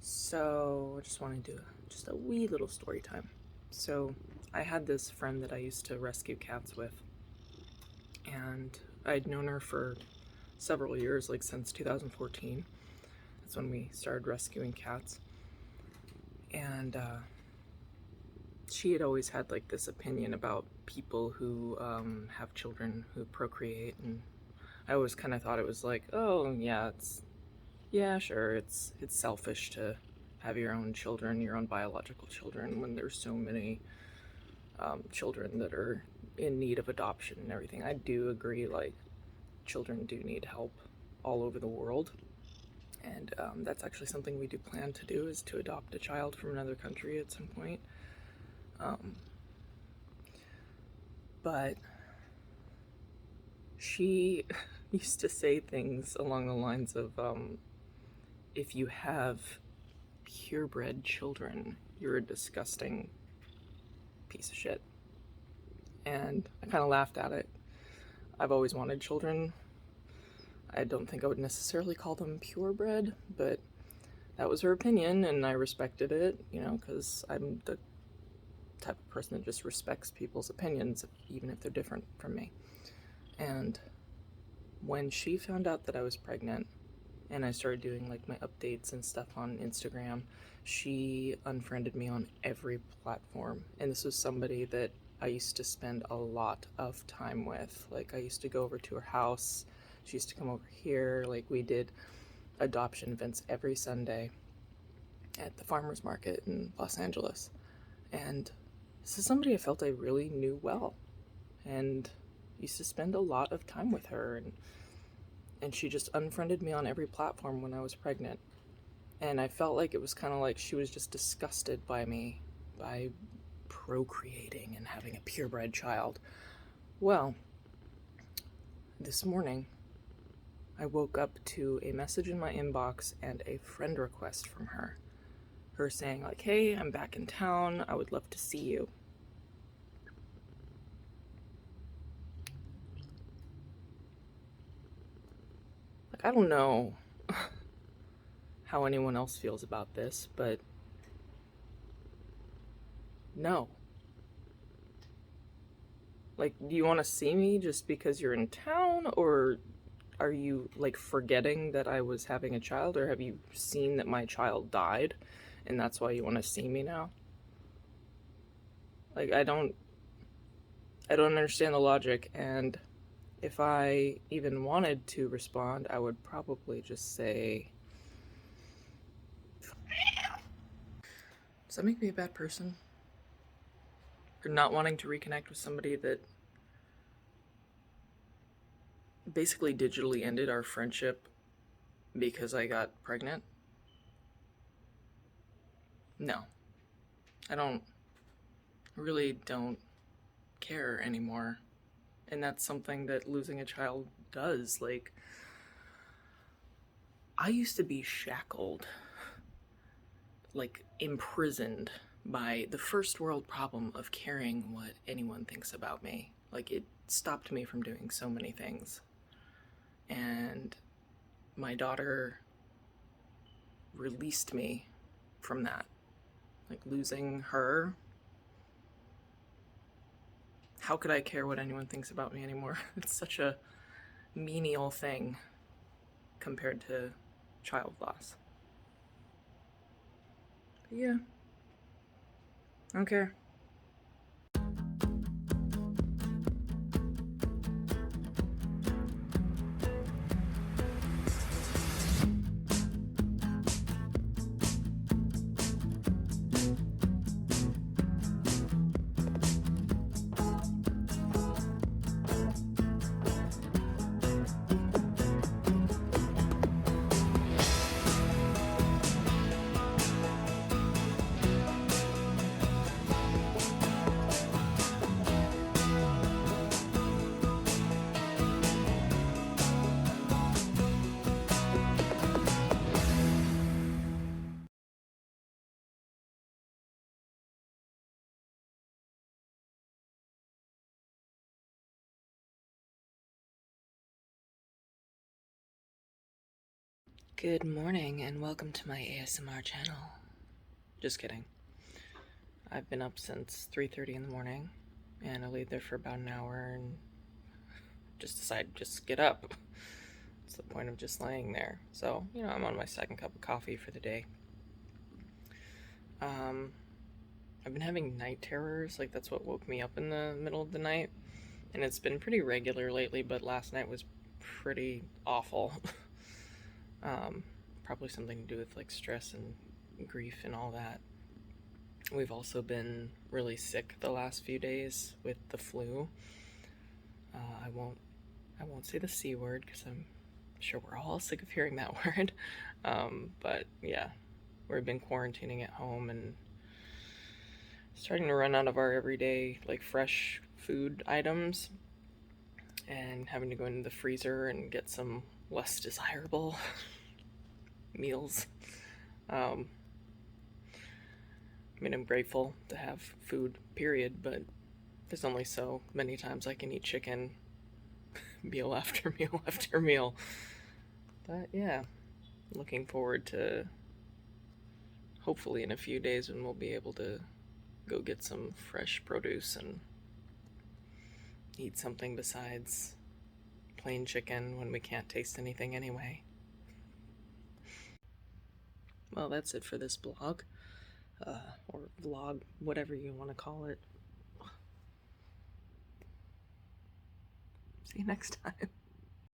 So I just want to do just a wee little story time. So I had this friend that I used to rescue cats with, and I'd known her for several years, like since 2014. That's when we started rescuing cats. And she had always had like this opinion about people who have children who procreate, and I always kind of thought it was like, oh yeah, sure, it's selfish to have your own children, your own biological children, when there's so many children that are in need of adoption and everything. I do agree, like, children do need help all over the world, and that's actually something we do plan to do, is to adopt a child from another country at some point. But she used to say things along the lines of, if you have purebred children, you're a disgusting piece of shit. And I kind of laughed at it. I've always wanted children. I don't think I would necessarily call them purebred, but that was her opinion, and I respected it, because I'm the type of person that just respects people's opinions, even if they're different from me. And when she found out that I was pregnant, and I started doing like my updates and stuff on Instagram, she unfriended me on every platform. And this was somebody that I used to spend a lot of time with. Like, I used to go over to her house. She used to come over here. Like, we did adoption events every Sunday at the farmers market in Los Angeles. And this is somebody I felt I really knew well, and used to spend a lot of time with her, and she just unfriended me on every platform when I was pregnant. And I felt like it was kind of like she was just disgusted by me, by procreating and having a purebred child. Well, this morning, I woke up to a message in my inbox and a friend request from her. Her saying like, hey, I'm back in town, I would love to see you. Like, I don't know how anyone else feels about this, but no. Like, do you want to see me just because you're in town, or are you like forgetting that I was having a child, or have you seen that my child died and that's why you want to see me now? Like, I don't understand the logic, and if I even wanted to respond, I would probably just say, does that make me a bad person? For not wanting to reconnect with somebody that basically digitally ended our friendship because I got pregnant? No. I really don't care anymore. And that's something that losing a child does. Like, I used to be shackled, like imprisoned by the first world problem of caring what anyone thinks about me. Like, it stopped me from doing so many things. And my daughter released me from that. Like, losing her, how could I care what anyone thinks about me anymore? It's such a menial thing compared to child loss. But yeah, I don't care. Good morning and welcome to my ASMR channel. Just kidding. I've been up since 3:30 in the morning and I laid there for about an hour and just decided to just get up. What's the point of just laying there? So, I'm on my second cup of coffee for the day. I've been having night terrors, like that's what woke me up in the middle of the night. And it's been pretty regular lately, but last night was pretty awful. Probably something to do with like stress and grief and all that. We've also been really sick the last few days with the flu. I won't say the C word because I'm sure we're all sick of hearing that word. But yeah, we've been quarantining at home and starting to run out of our everyday like fresh food items and having to go into the freezer and get some less desirable meals. I mean, I'm grateful to have food, period, but there's only so many times I can eat chicken meal after meal after meal. But yeah, looking forward to hopefully in a few days when we'll be able to go get some fresh produce and eat something besides plain chicken when we can't taste anything anyway. Well, that's it for this blog. Or vlog, whatever you want to call it. See you next time.